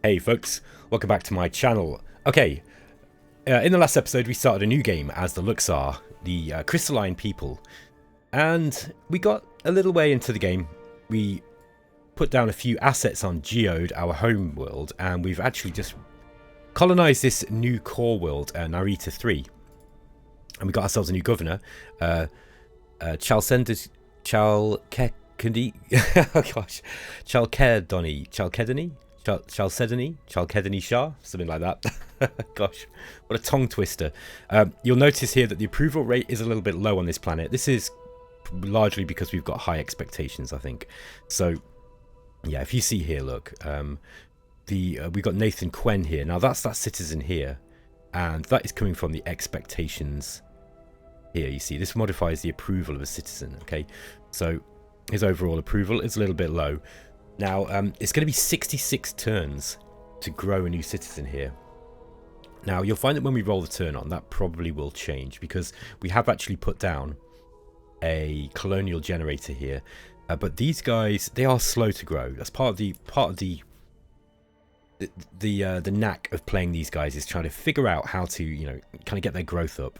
Hey folks, welcome back to my channel. Okay, in the last episode we started a new game as the Luxar, the crystalline people, and we got a little way into the game. We put down a few assets on Geode, our home world, and we've actually just colonized this new core world, Narita 3. And we got ourselves a new governor, Chalcedony, oh gosh, Chalcedony Shah, something like that. Gosh, what a tongue twister. You'll notice here that the approval rate is a little bit low on this planet. This is largely because we've got high expectations, I think. So, yeah, if you see here, look, we've got Nathan Quen here. Now, that's that citizen here, and that is coming from the expectations here. You see, this modifies the approval of a citizen, okay? So, his overall approval is a little bit low. Now, it's going to be 66 turns to grow a new citizen here. Now, you'll find that when we roll the turn on, that probably will change because we have actually put down a colonial generator here. But these guys, they are slow to grow. That's part of the knack of playing these guys is trying to figure out how to, you know, kind of get their growth up.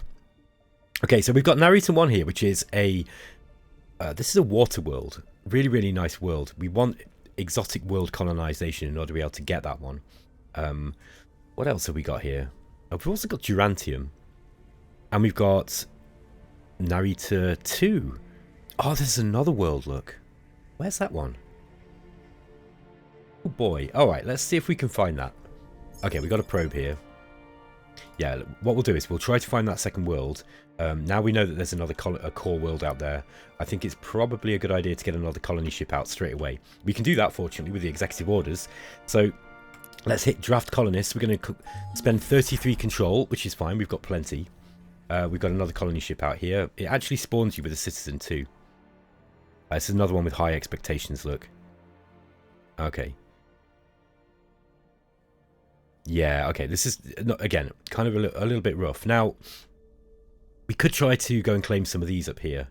Okay, so we've got Narita 1 here, which is a this is a water world. Really, really nice world. We want exotic world colonization in order to be able to get that one. What else have we got here? Oh, we've also got Durantium. And we've got Narita 2. Oh, there's another world, look. Where's that one? Oh boy. Alright, let's see if we can find that. Okay, we got a probe here. Yeah, what we'll do is we'll try to find that second world. Now we know that there's another core world out there. I think it's probably a good idea to get another colony ship out straight away. We can do that, fortunately, with the executive orders. So let's hit draft colonists. We're going to spend 33 control, which is fine. We've got plenty. We've got another colony ship out here. It actually spawns you with a citizen too. This is another one with high expectations, look. Okay. Yeah, okay, this is, again, kind of a little bit rough. Now, we could try to go and claim some of these up here.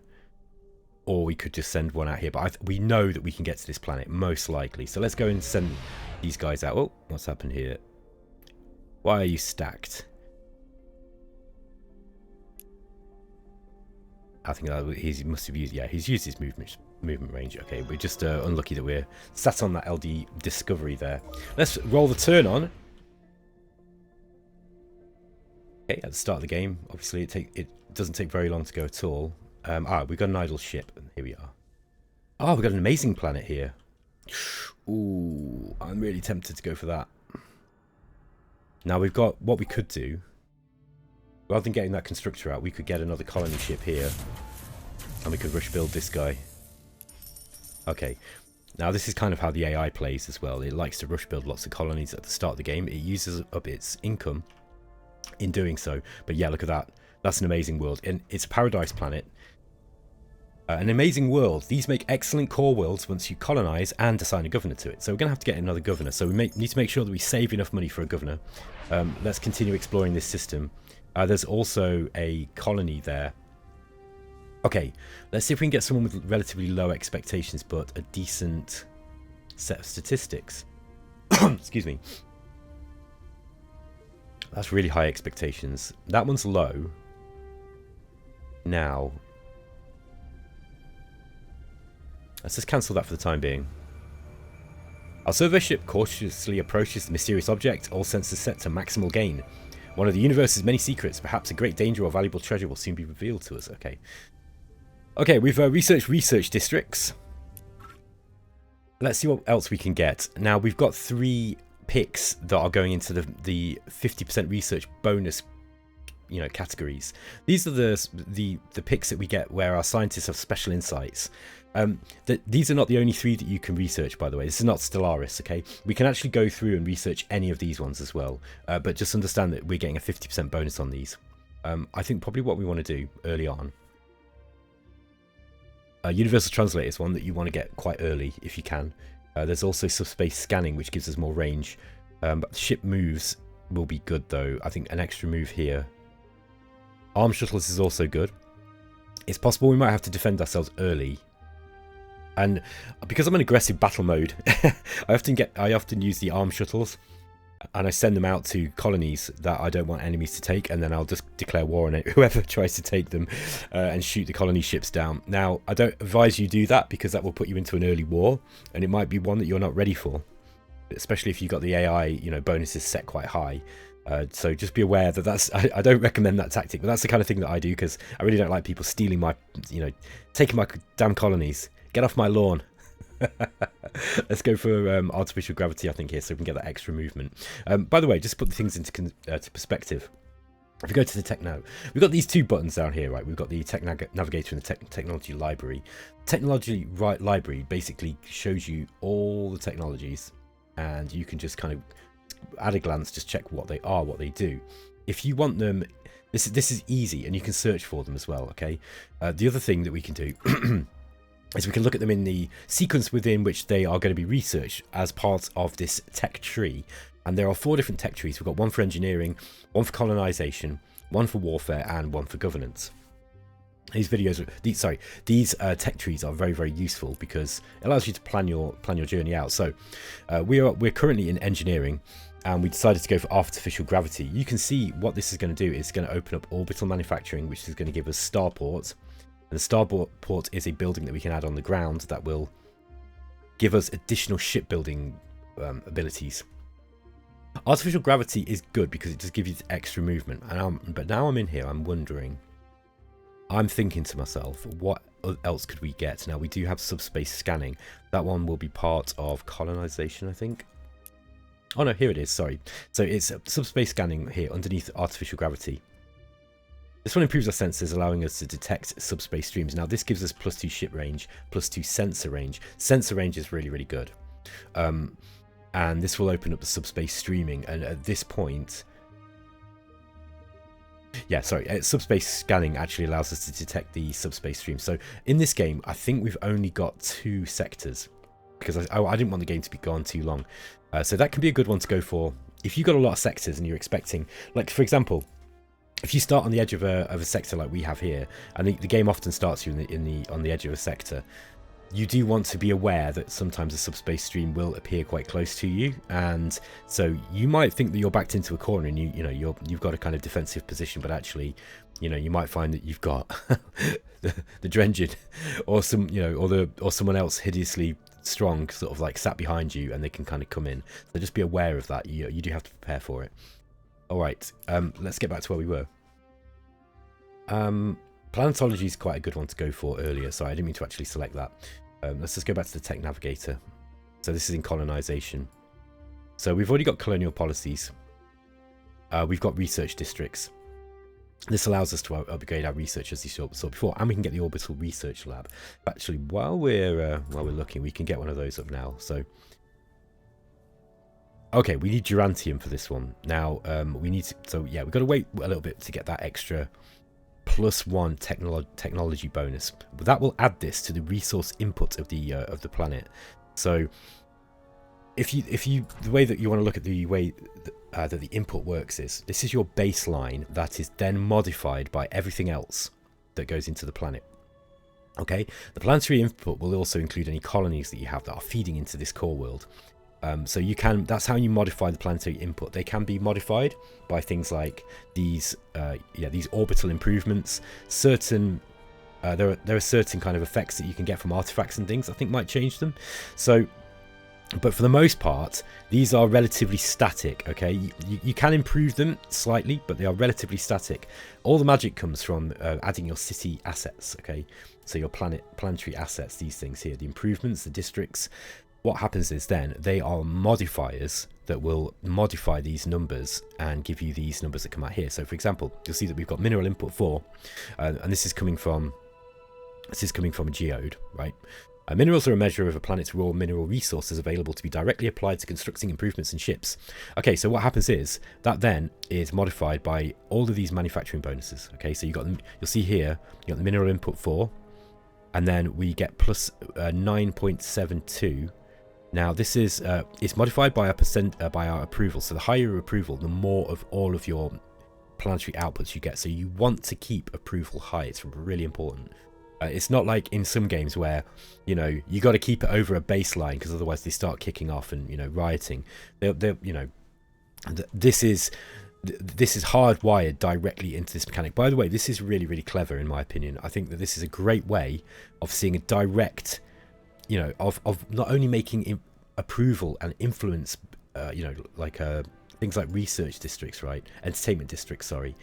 Or we could just send one out here. But we know that we can get to this planet, most likely. So let's go and send these guys out. Oh, what's happened here? Why are you stacked? I think he must have used, yeah, he's used his movement range. Okay, we're just unlucky that we're sat on that LD Discovery there. Let's roll the turn on. Okay, at the start of the game, obviously it doesn't take very long to go at all. We've got an idle ship, and here we are. Oh, we've got an amazing planet here. Ooh, I'm really tempted to go for that. Now we've got what we could do. Rather than getting that constructor out, we could get another colony ship here, and we could rush build this guy. Okay, now this is kind of how the AI plays as well. It likes to rush build lots of colonies at the start of the game. It uses up its income in doing so. But yeah, look at that. That's an amazing world, and it's a paradise planet. An amazing world. These make excellent core worlds once you colonize and assign a governor to it. So we're going to have to get another governor. So we need to make sure that we save enough money for a governor. Let's continue exploring this system. There's also a colony there. Okay, let's see if we can get someone with relatively low expectations, but a decent set of statistics. Excuse me. That's really high expectations. That one's low. Now, let's just cancel that for the time being. Our survey ship cautiously approaches the mysterious object, all sensors set to maximal gain. One of the universe's many secrets, perhaps a great danger or valuable treasure, will soon be revealed to us. Okay. Okay, we've researched research districts. Let's see what else we can get. Now, we've got 3 picks that are going into the 50% research bonus, you know, categories. These are the picks that we get where our scientists have special insights. These are not the only 3 that you can research, by the way. This is not Stellaris, okay? We can actually go through and research any of these ones as well. But just understand that we're getting a 50% bonus on these. I think probably what we want to do early on. Universal Translate is one that you want to get quite early if you can. There's also subspace scanning, which gives us more range. But ship moves will be good, though. I think an extra move here. Arm shuttles is also good. It's possible we might have to defend ourselves early. And because I'm in aggressive battle mode, I often use the arm shuttles. and I send them out to colonies that I don't want enemies to take, and then I'll just declare war on it, whoever tries to take them, and shoot the colony ships down. Now, I don't advise you do that, because that will put you into an early war, and it might be one that you're not ready for, especially if you've got the AI, you know, bonuses set quite high. So just be aware that that's, I don't recommend that tactic, but that's the kind of thing that I do, because I really don't like people stealing my, you know, taking my damn colonies. Get off my lawn. Let's go for artificial gravity, I think, here, so we can get that extra movement. By the way, just to put the things into to perspective, if we go to the tech now, we've got these two buttons down here, right? We've got the tech navigator and the technology library. Technology library basically shows you all the technologies, and you can just kind of, at a glance, just check what they are, what they do. If you want them, this is easy, and you can search for them as well, okay? The other thing that we can do is we can look at them in the sequence within which they are going to be researched as part of this tech tree. And there are 4 different tech trees. We've got one for engineering, one for colonization, one for warfare, and one for governance. These tech trees are very, very useful, because it allows you to plan your journey out. So we're currently in engineering, and we decided to go for artificial gravity. You can see what this is going to do. It's going to open up orbital manufacturing, which is going to give us starports. And the starport is a building that we can add on the ground that will give us additional shipbuilding abilities. Artificial gravity is good because it just gives you extra movement. But now I'm in here, I'm wondering, I'm thinking to myself, what else could we get? Now, we do have subspace scanning. That one will be part of colonization, I think. Oh no, here it is, sorry. So it's subspace scanning here underneath artificial gravity. This one improves our sensors, allowing us to detect subspace streams. Now, this gives us +2 ship range, +2 sensor range. Sensor range is really, really good. And this will open up the subspace streaming. And at this point... Yeah, sorry. Subspace scanning actually allows us to detect the subspace stream. So in this game, I think we've only got 2 sectors, because I didn't want the game to be gone too long. So that can be a good one to go for. If you've got a lot of sectors and you're expecting... Like, for example... If you start on the edge of a sector like we have here, and the game often starts you on the edge of a sector, you do want to be aware that sometimes a subspace stream will appear quite close to you, and so you might think that you're backed into a corner and you've got a kind of defensive position, but actually, you know, you might find that you've got the Drengen or someone else hideously strong sort of like sat behind you, and they can kind of come in. So just be aware of that. You do have to prepare for it. Alright, let's get back to where we were. Planetology is quite a good one to go for earlier. Sorry, I didn't mean to actually select that. Let's just go back to the Tech Navigator. So this is in colonization. So we've already got colonial policies. We've got research districts. This allows us to upgrade our research, as you saw before, and we can get the orbital research lab. Actually, while we're looking, we can get one of those up now. So... Okay, we need Durantium for this one. Now, we need to... So, yeah, we've got to wait a little bit to get that extra +1 technology bonus. But that will add this to the resource input of the planet. So, if you the way that you want to look at the way that the input works is, this is your baseline that is then modified by everything else that goes into the planet. Okay? The planetary input will also include any colonies that you have that are feeding into this core world. So you can, that's how you modify the planetary input. They can be modified by things like these orbital improvements. Certain there are certain kind of effects that you can get from artifacts and things I think might change them. So, but for the most part, these are relatively static. Okay, you can improve them slightly, but they are relatively static. All the magic comes from adding your city assets. Okay, so your planetary assets, these things here, the improvements, the districts. What happens is then they are modifiers that will modify these numbers and give you these numbers that come out here. So for example, you'll see that we've got mineral input 4, and this is coming from a geode, right? Minerals are a measure of a planet's raw mineral resources available to be directly applied to constructing improvements in ships. Okay, so what happens is that then is modified by all of these manufacturing bonuses. Okay, so you'll see here you got the mineral input 4, and then we get plus 9.72. Now this is it's modified by our approval. So the higher your approval, the more of all of your planetary outputs you get. So you want to keep approval high. It's really important. It's not like in some games where, you know, you got to keep it over a baseline because otherwise they start kicking off and, you know, rioting. They'll you know, And this is hardwired directly into this mechanic. By the way, this is really, really clever in my opinion. I think that this is a great way of seeing a direct, you know, of not only making approval and influence, you know, like things like research districts, right? Entertainment districts, sorry.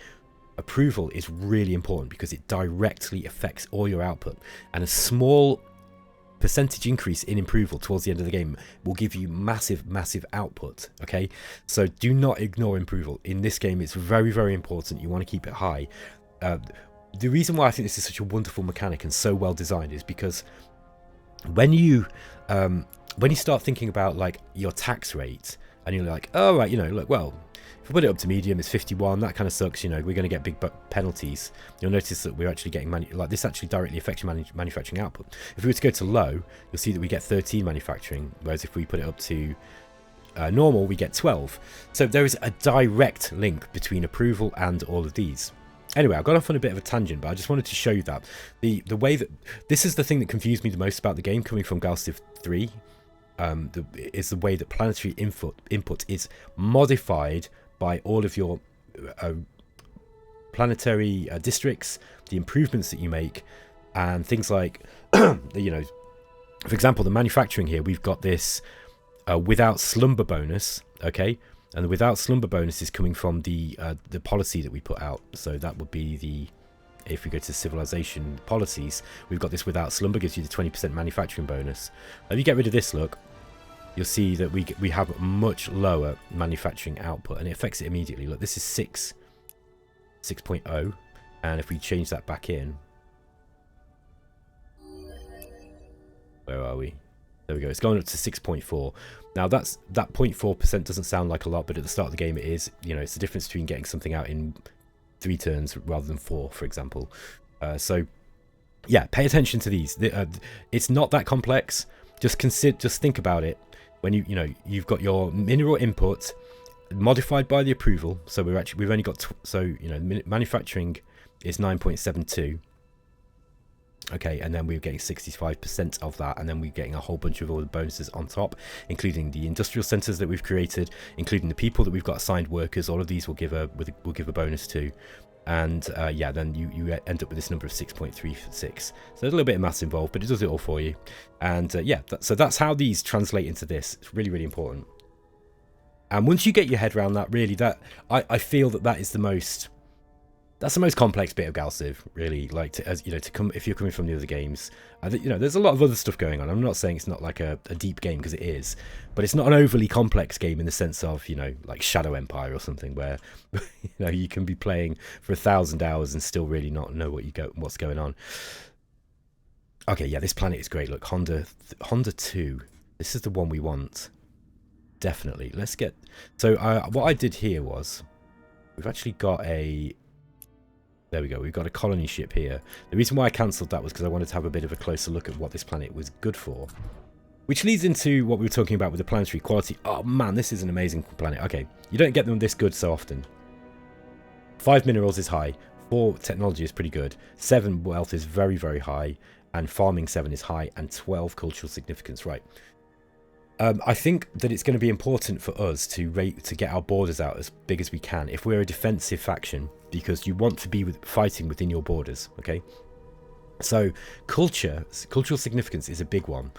Approval is really important because it directly affects all your output, and a small percentage increase in approval towards the end of the game will give you massive output. Okay, so do not ignore approval in this game. It's very, very important. You want to keep it high. The reason why I think this is such a wonderful mechanic and so well designed is because when you start thinking about like your tax rate, and you're like, oh right, you know, look, well, if we put it up to medium, it's 51. That kind of sucks. You know, we're going to get big penalties. You'll notice that we're actually getting like this actually directly affects your manufacturing output. If we were to go to low, you'll see that we get 13 manufacturing, whereas if we put it up to normal, we get 12. So there is a direct link between approval and all of these. Anyway, I got off on a bit of a tangent, but I just wanted to show you that the way that this is the thing that confused me the most about the game coming from GalCiv4. Is the way that planetary input is modified by all of your planetary districts, the improvements that you make, and things like, you know, for example, the manufacturing here, we've got this without slumber bonus, okay? And the without slumber bonus is coming from the policy that we put out. So that would be the, if we go to civilization policies, we've got this without slumber, gives you the 20% manufacturing bonus. If you get rid of this, look, you'll see that we have a much lower manufacturing output, and it affects it immediately. Look, this is 6.0, and if we change that back in, where are we? There we go. It's going up to 6.4. Now that 0.4% doesn't sound like a lot, but at the start of the game it is. You know, it's the difference between getting something out in 3 turns rather than 4, for example. So yeah, pay attention to these. It's not that complex. Just think about it. When you've got your mineral input modified by the approval. So we've only got manufacturing is 9.72. Okay, and then we're getting 65% of that, and then we're getting a whole bunch of all the bonuses on top, including the industrial centers that we've created, including the people that we've got assigned workers. All of these will give a bonus too. And yeah, then you end up with this number of 6.36. So there's a little bit of maths involved, but it does it all for you. And yeah, so that's how these translate into this. It's really, really important. And once you get your head around that, really, I feel that is the most complex bit of GalCiv, really. Like, if you're coming from the other games, there's a lot of other stuff going on. I'm not saying it's not like a deep game, because it is, but it's not an overly complex game in the sense of, like Shadow Empire or something, where you can be playing for 1,000 hours and still really not know what's going on. Okay, yeah, this planet is great. Look, Honda 2. This is the one we want. Definitely. Let's get. So what I did here was, we've actually got a. There we go, we've got a colony ship here. The reason why I cancelled that was because I wanted to have a bit of a closer look at what this planet was good for. Which leads into what we were talking about with the planetary quality. Oh man, this is an amazing planet. Okay, you don't get them this good so often. 5 minerals is high, 4 technology is pretty good, 7 wealth is very, very high, and farming 7 is high, and 12 cultural significance, right. I think that it's going to be important for us to get our borders out as big as we can if we're a defensive faction, because you want to be fighting within your borders, okay? So cultural significance is a big one.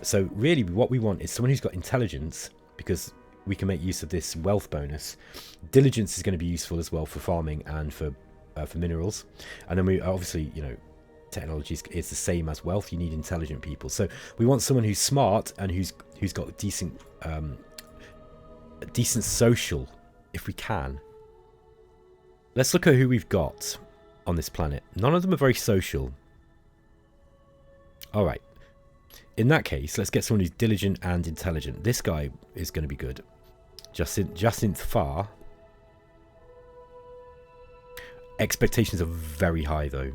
So really what we want is someone who's got intelligence, because we can make use of this wealth bonus. Diligence is going to be useful as well for farming and for minerals. And then we obviously, technology is the same as wealth. You need intelligent people. So we want someone who's smart and who's got decent social, if we can. Let's look at who we've got on this planet. None of them are very social. All right. In that case, let's get someone who's diligent and intelligent. This guy is going to be good. GalCiv4. Expectations are very high, though.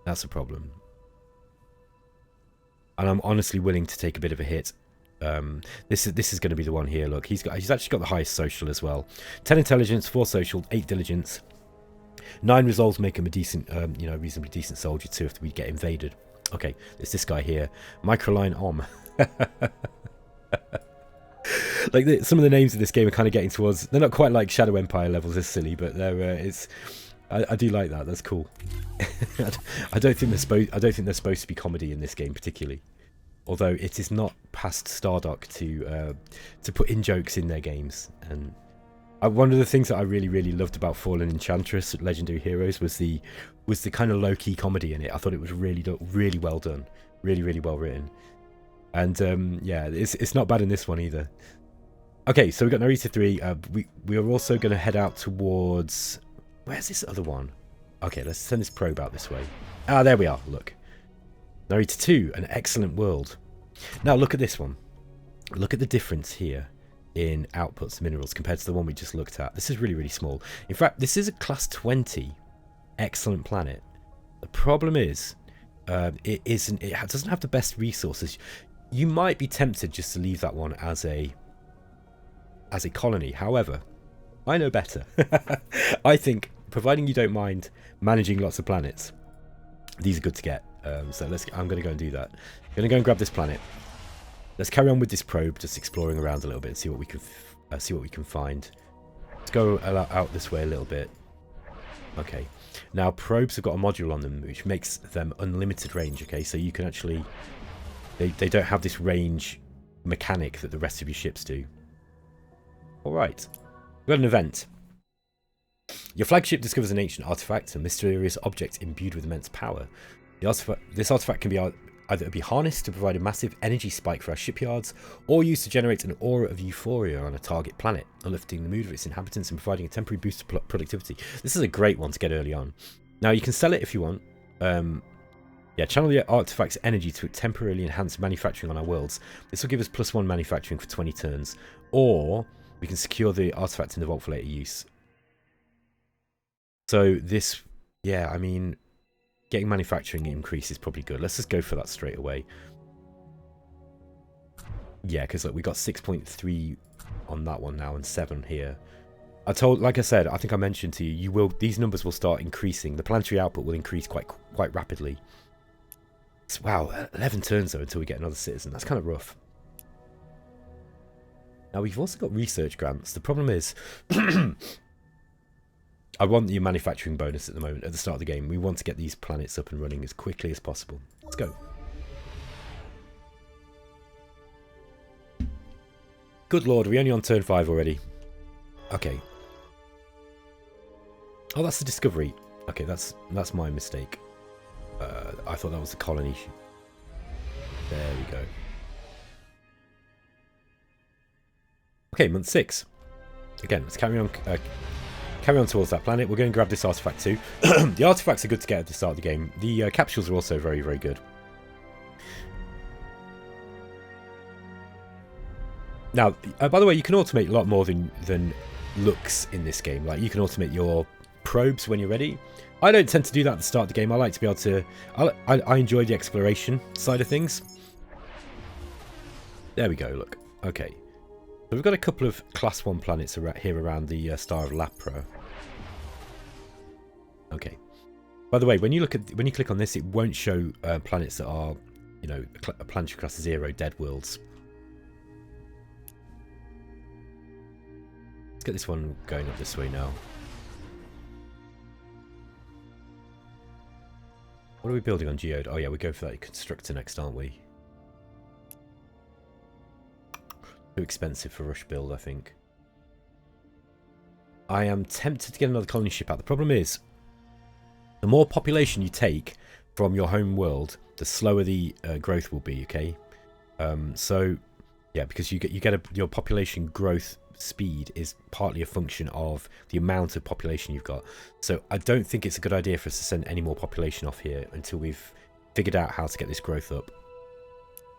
That's a problem. And I'm honestly willing to take a bit of a hit. This is going to be the one here. Look, he's actually got the highest social as well. 10 intelligence, 4 social, 8 diligence. 9 resolves make him a decent, reasonably decent soldier too if we get invaded. Okay, it's this guy here. Microline Om. Like some of the names of this game are kind of getting towards. They're not quite like Shadow Empire levels. It's silly, but they're. I do like that. That's cool. I don't think they're supposed to be comedy in this game particularly. Although it is not past Stardock to put in jokes in their games. And one of the things that I really loved about Fallen Enchantress Legendary Heroes was the kind of low-key comedy in it. I thought it was really well done, really well written. And yeah, it's not bad in this one either. Okay, so we've got Narita 3. We are also going to head out towards... Where's this other one? Okay, let's send this probe out this way. Ah, there we are, look. Narita 2, an excellent world. Now look at this one. Look at the difference here in outputs minerals compared to the one we just looked at. This is really small. In fact, this is a class 20 excellent planet. The problem is, it doesn't have the best resources. You might be tempted just to leave that one as a colony. However, I know better. I think, providing you don't mind managing lots of planets, these are good to get. So I'm going to go and do that. I'm going to go and grab this planet. Let's carry on with this probe, just exploring around a little bit and see what we can find. Let's go out this way a little bit. Okay. Now probes have got a module on them which makes them unlimited range. Okay, so you can actually they don't have this range mechanic that the rest of your ships do. All right, we've got an event. Your flagship discovers an ancient artifact, a mysterious object imbued with immense power. This artifact can be either be harnessed to provide a massive energy spike for our shipyards, or used to generate an aura of euphoria on a target planet, uplifting the mood of its inhabitants and providing a temporary boost to productivity. This is a great one to get early on. Now you can sell it if you want. Yeah, channel the artifact's energy to temporarily enhance manufacturing on our worlds. This will give us +1 manufacturing for 20 turns, or we can secure the artifact in the vault for later use. So this, yeah, I mean, getting manufacturing increase is probably good. Let's just go for that straight away. Yeah, because look, we got 6.3 on that one now and 7 here. Like I said, I think I mentioned to you, these numbers will start increasing. The planetary output will increase quite rapidly. Wow, 11 turns though until we get another citizen. That's kind of rough. Now we've also got research grants. The problem is, I want your manufacturing bonus at the moment, at the start of the game. We want to get these planets up and running as quickly as possible. Let's go. Good lord, we're only on turn 5 already. Okay. Oh, that's the discovery. Okay, that's my mistake. I thought that was the colony. There we go. Okay, month 6. Again, let's carry on towards that planet. We're going to grab this artifact too. The artifacts are good to get at the start of the game. The capsules are also very good. Now, by the way, you can automate a lot more than looks in this game. Like, you can automate your probes when you're ready. I don't tend to do that at the start of the game. I like to be able to... I enjoy the exploration side of things. There we go, look. Okay. So we've got a couple of class 1 planets here around the Star of Lapra. Okay. By the way, when you click on this, it won't show planets that are, you know, planetary class 0 dead worlds. Let's get this one going up this way now. What are we building on Geode? Oh yeah, we go for that constructor next, aren't we? Too expensive for rush build, I think. I am tempted to get another colony ship out. The problem is, the more population you take from your home world, the slower the growth will be. Okay, so yeah, because your population growth speed is partly a function of the amount of population you've got. So I don't think it's a good idea for us to send any more population off here until we've figured out how to get this growth up.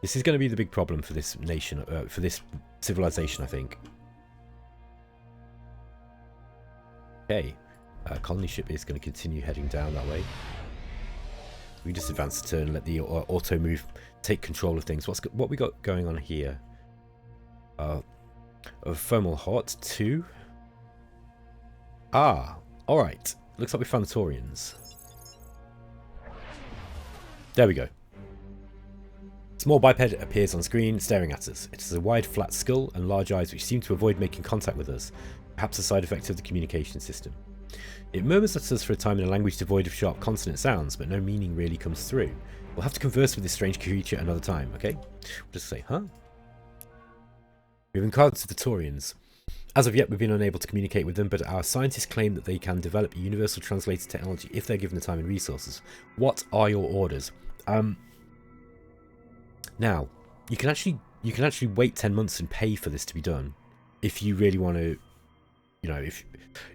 This is going to be the big problem for this nation, for this civilization, I think. Okay, colony ship is going to continue heading down that way. We just advance the turn, let the auto move take control of things. What we got going on here? A thermal hot 2. Ah, all right. Looks like we found the Taurians. There we go. Small biped appears on screen, staring at us. It has a wide, flat skull and large eyes which seem to avoid making contact with us, perhaps a side effect of the communication system. It murmurs at us for a time in a language devoid of sharp consonant sounds, but no meaning really comes through. We'll have to converse with this strange creature another time, okay? We'll just say, huh? We've encountered the Taurians. As of yet, we've been unable to communicate with them, but our scientists claim that they can develop universal translator technology if they're given the time and resources. What are your orders? Now, you can actually wait 10 months and pay for this to be done, if you really want to, you know,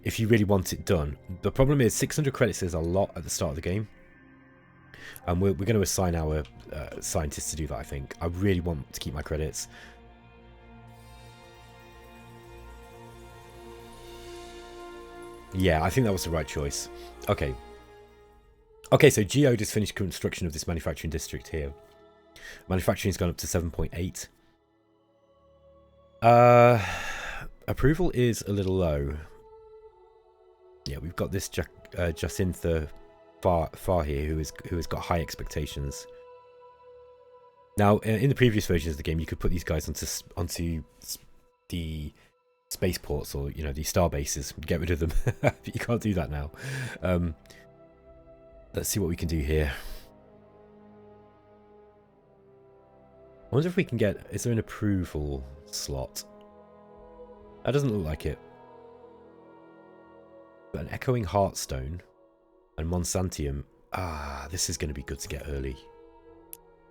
if you really want it done. The problem is 600 credits is a lot at the start of the game, and we're going to assign our scientists to do that. I think I really want to keep my credits. Yeah, I think that was the right choice. Okay. Okay, so Geo just finished construction of this manufacturing district here. Manufacturing's gone up to 7.8. Approval is a little low. Yeah, we've got this Jacinta Far here who has got high expectations. Now, in the previous versions of the game, you could put these guys onto the spaceports, or the star bases, get rid of them. But you can't do that now. Let's see what we can do here. I wonder if we can get... Is there an approval slot? That doesn't look like it. But an echoing heartstone and Monsantium. Ah, this is going to be good to get early.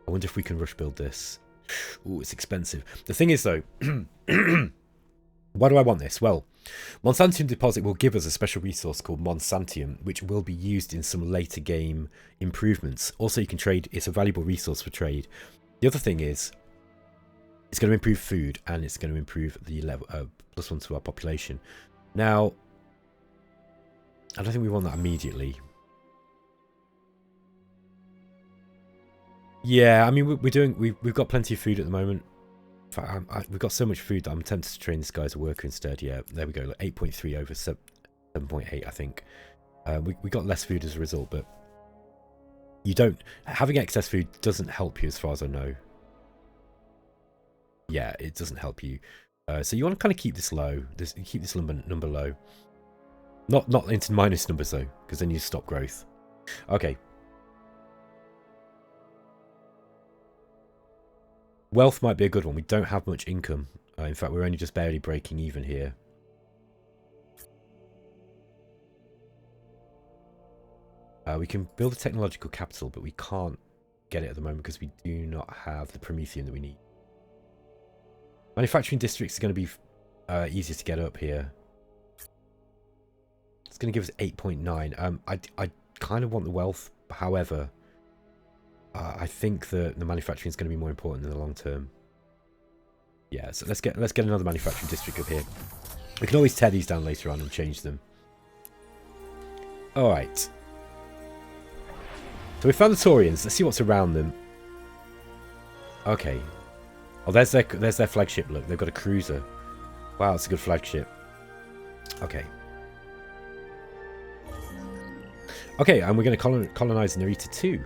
I wonder if we can rush build this. Ooh, it's expensive. The thing is, though... Why do I want this? Well, Monsantium deposit will give us a special resource called Monsantium, which will be used in some later game improvements. Also, you can trade. It's a valuable resource for trade. The other thing is, it's going to improve food, and it's going to improve the level +1 to our population. Now, I don't think we want that immediately. Yeah, I mean, we've got plenty of food at the moment. In fact, we've got so much food that I'm tempted to train this guy as a worker instead. Yeah, there we go. Like 8.3 over 7.8, I think. We got less food as a result, but having excess food doesn't help you as far as I know. Yeah, it doesn't help you. So you want to kind of keep this low. Keep this number low. Not into minus numbers though, because then you stop growth. Okay. Wealth might be a good one. We don't have much income. In fact, we're only just barely breaking even here. We can build a technological capital, but we can't get it at the moment because we do not have the Promethean that we need. Manufacturing districts are going to be easier to get up here. It's going to give us 8.9. I kind of want the wealth, however... I think that the manufacturing is going to be more important in the long term. Yeah, so let's get another manufacturing district up here. We can always tear these down later on and change them. All right. So we found the Taurians. Let's see what's around them. Okay. Oh, there's their flagship. Look, they've got a cruiser. Wow, it's a good flagship. Okay. Okay, and we're going to colonize Narita 2.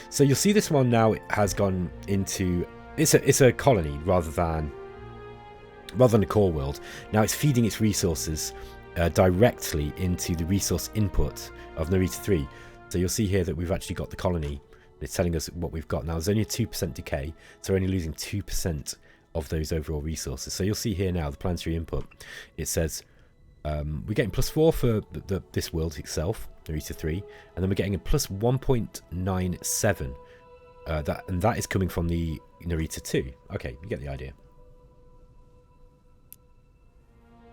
So you'll see this one now has gone into... It's a colony rather than a core world. Now it's feeding its resources directly into the resource input of Narita 3. So you'll see here that we've actually got the colony. It's telling us what we've got now. There's only a 2% decay, so we're only losing 2% of those overall resources. So you'll see here now the planetary input. It says we're getting +4 for this world itself, Narita 3, and then we're getting a +1.97. And that is coming from the Narita 2. Okay, you get the idea.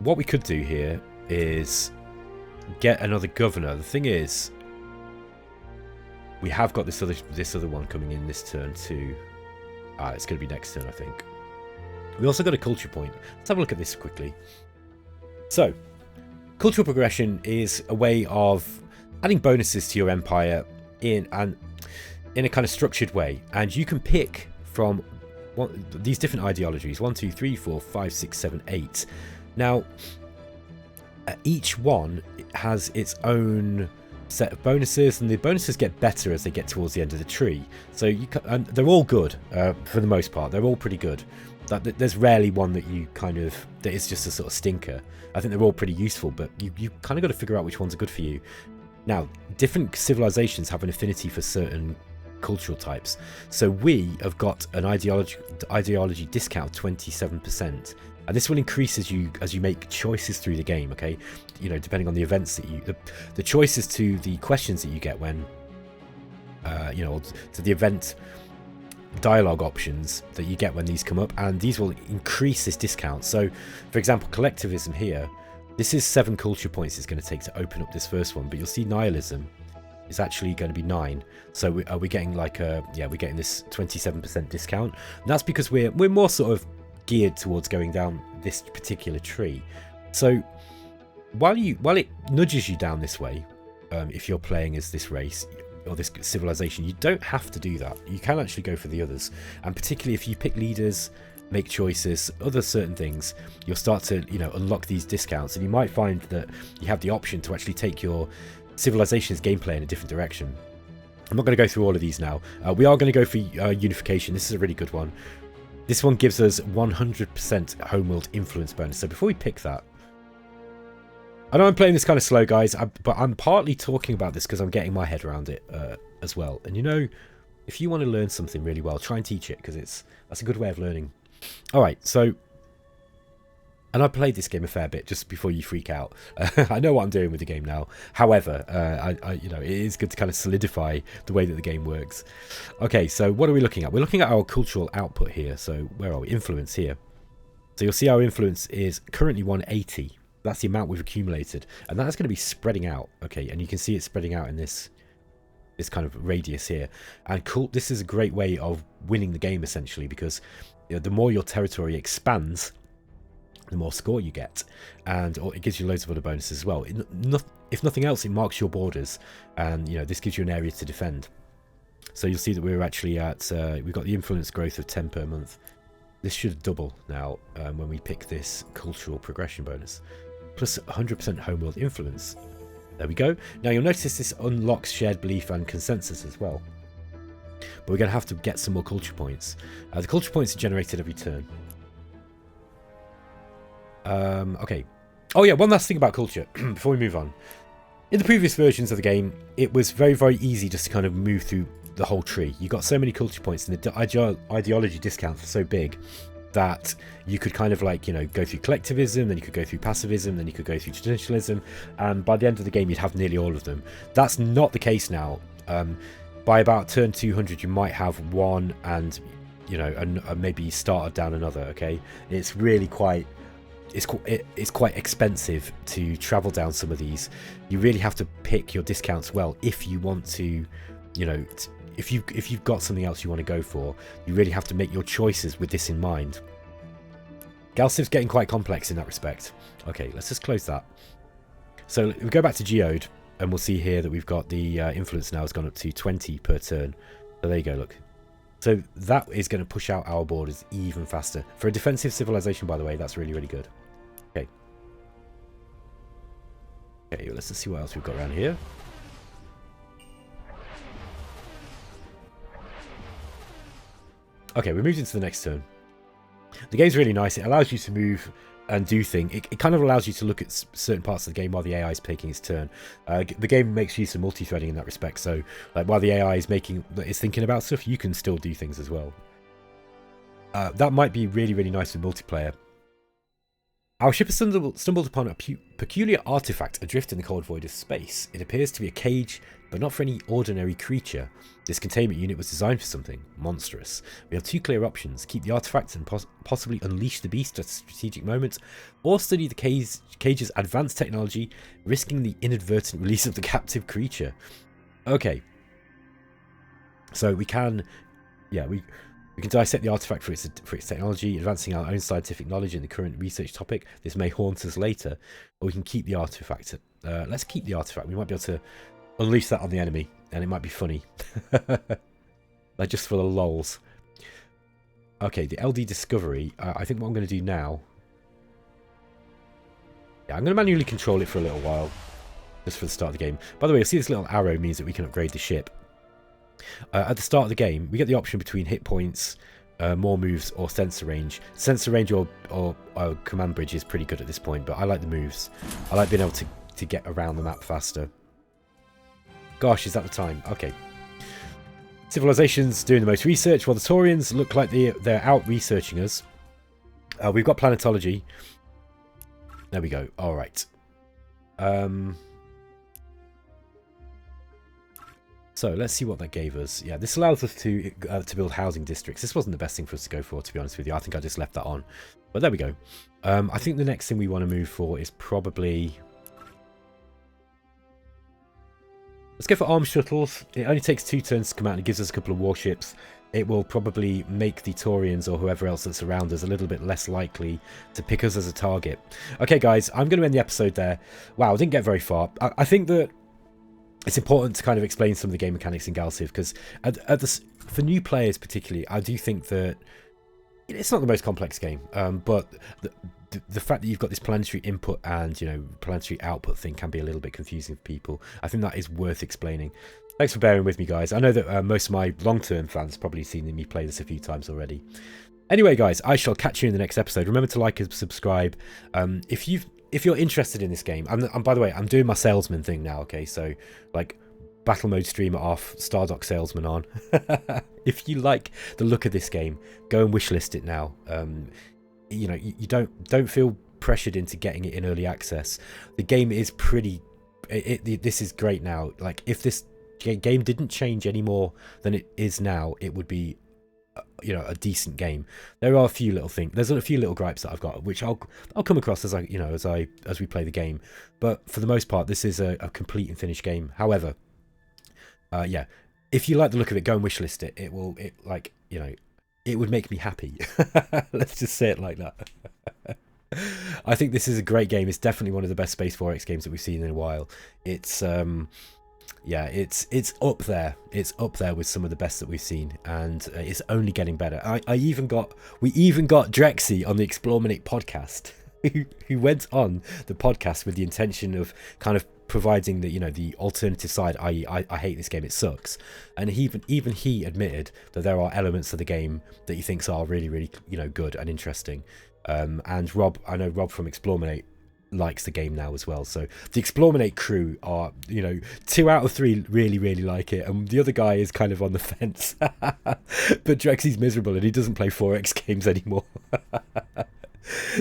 What we could do here is get another governor. The thing is, we have got this other one coming in this turn too. It's going to be next turn, I think. We also got a culture point. Let's have a look at this quickly. So, cultural progression is a way of adding bonuses to your empire in a kind of structured way, and you can pick from these different ideologies: 1, 2, 3, 4, 5, 6, 7, 8. Now, each one has its own set of bonuses, and the bonuses get better as they get towards the end of the tree. So and they're all good for the most part. They're all pretty good. There's rarely one that that is just a sort of stinker. I think they're all pretty useful, but you kind of got to figure out which ones are good for you. Now, different civilizations have an affinity for certain cultural types. So we have got an ideology discount of 27%. And this will increase as you make choices through the game, okay? Depending on the events that the choices to the questions that you get when, to the event dialogue options that you get when these come up, and these will increase this discount. So, for example, collectivism here, this is 7 culture points it's going to take to open up this first one, but you'll see nihilism is actually going to be 9. So we're getting we're getting this 27% discount, and that's because we're more sort of geared towards going down this particular tree. So while it nudges you down this way, if you're playing as this race or this civilization, you don't have to do that. You can actually go for the others, and particularly if you pick leaders, make choices, other certain things, you'll start to unlock these discounts, and you might find that you have the option to actually take your civilization's gameplay in a different direction. I'm not going to go through all of these now. We are going to go for unification. This is a really good one. This one gives us 100% homeworld influence bonus. So before we pick that, I know I'm playing this kind of slow, guys, but I'm partly talking about this because I'm getting my head around it as well. And if you want to learn something really well, try and teach it, because that's a good way of learning. All right, so, and I played this game a fair bit just before you freak out. I know what I'm doing with the game now. However, it is good to kind of solidify the way that the game works. Okay, so what are we looking at? We're looking at our cultural output here. So where are we? Influence here. So you'll see our influence is currently 180. That's the amount we've accumulated, and that's going to be spreading out. Okay, and you can see it spreading out in this kind of radius here. And this is a great way of winning the game, essentially, because the more your territory expands, the more score you get, and it gives you loads of other bonuses as well. If nothing else, it marks your borders, and this gives you an area to defend. So you'll see that we're actually at we've got the influence growth of 10 per month. This should double now when we pick this cultural progression bonus, plus 100% homeworld influence. There we go. Now you'll notice this unlocks shared belief and consensus as well, but we're going to have to get some more culture points. The culture points are generated every turn. Okay. Oh yeah, one last thing about culture before we move on. In the previous versions of the game, it was very, very easy just to kind of move through the whole tree. You got so many culture points, and the ideology discounts were so big that you could kind of go through collectivism, then you could go through passivism, then you could go through traditionalism, and by the end of the game you'd have nearly all of them. That's not the case now. By about turn 200 you might have one, and and maybe started down another. Okay, it's really quite expensive to travel down some of these. You really have to pick your discounts well if you want to, if you've got something else you want to go for. You really have to make your choices with this in mind. GalCiv's getting quite complex in that respect. Okay, let's just close that. So we go back to Geode, and we'll see here that we've got the influence now has gone up to 20 per turn. So there you go, look. So that is going to push out our borders even faster. For a defensive civilization, by the way, that's really, really good. Okay. Okay, let's just see what else we've got around here. Okay, we moved into the next turn. The game's really nice. It allows you to move and do things. It kind of allows you to look at certain parts of the game while the AI is taking its turn. The game makes use of multi-threading in that respect. So, while the AI is thinking about stuff, you can still do things as well. That might be really, really nice for multiplayer. Our ship has stumbled upon a peculiar artifact adrift in the cold void of space. It appears to be a cage, but not for any ordinary creature. This containment unit was designed for something monstrous. We have 2 clear options: keep the artifact and possibly unleash the beast at a strategic moment, or study the cage's advanced technology, risking the inadvertent release of the captive creature. Okay. So we can, we can dissect the artifact for its technology, advancing our own scientific knowledge in the current research topic. This may haunt us later, or we can keep the artifact. Let's keep the artifact. We might be able to unleash that on the enemy, and it might be funny. Just for the lols. Okay, the LD Discovery. I think what I'm going to do now... I'm going to manually control it for a little while. just for the start of the game. By the way, you'll see this little arrow means that we can upgrade the ship. At the start of the game, we get the option between hit points, more moves, or sensor range. Sensor range or command bridge is pretty good at this point, but I like the moves. I like being able to get around the map faster. Gosh, is that the time? Okay. Civilizations doing the most research, while the Taurians look like they're out researching us. We've got planetology. There we go. All right. So let's see what that gave us. Yeah, this allows us to build housing districts. This wasn't the best thing for us to go for, to be honest with you. I think I just left that on. But there we go. I think the next thing we want to move for is probably... Let's go for armed shuttles. It only takes 2 turns to come out and it gives us a couple of warships. It will probably make the Taurians or whoever else that's around us a little bit less likely to pick us as a target. Okay, guys, I'm going to end the episode there. Wow, I didn't get very far. I think that it's important to kind of explain some of the game mechanics in GalCiv, because for new players particularly, I do think that it's not the most complex game, but the fact that you've got this planetary input and, you know, planetary output thing can be a little bit confusing for people. I think that is worth explaining. Thanks for bearing with me, guys. I know that most of my long-term fans have probably seen me play this a few times already. Anyway, guys, I shall catch you in the next episode. Remember to like and subscribe. If you're interested in this game, and by the way, I'm doing my salesman thing now, okay? So, like, battle mode streamer off, Stardock salesman on. If you like the look of this game, go and wishlist it now. You know, you don't feel pressured into getting it in early access. The game is pretty... this is great now. Like, if this game didn't change any more than it is now, it would be... you know, a decent game. There are a few little things. There's a few little gripes that I've got, which I'll come across as as we play the game. But for the most part, this is a complete and finished game. However, yeah, if you like the look of it, go and wishlist it. It would make me happy. Let's just say it like that. I think this is a great game. It's definitely one of the best Space 4X games that we've seen in a while. It's yeah, it's up there. It's up there with some of the best that we've seen, and it's only getting better. We even got Drexy on the Explorminate podcast, who went on the podcast with the intention of kind of providing the alternative side. I hate this game, it sucks, and even he admitted that there are elements of the game that he thinks are really good and interesting. And Rob, I know Rob from Explorminate likes the game now as well. So the Explorminate crew are, 2 out of 3 really like it, and the other guy is kind of on the fence. But Drexy's miserable and he doesn't play 4X games anymore.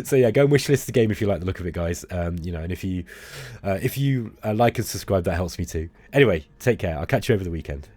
So yeah, go and wishlist the game if you like the look of it, guys. And if you like and subscribe, that helps me too. Anyway, take care. I'll catch you over the weekend.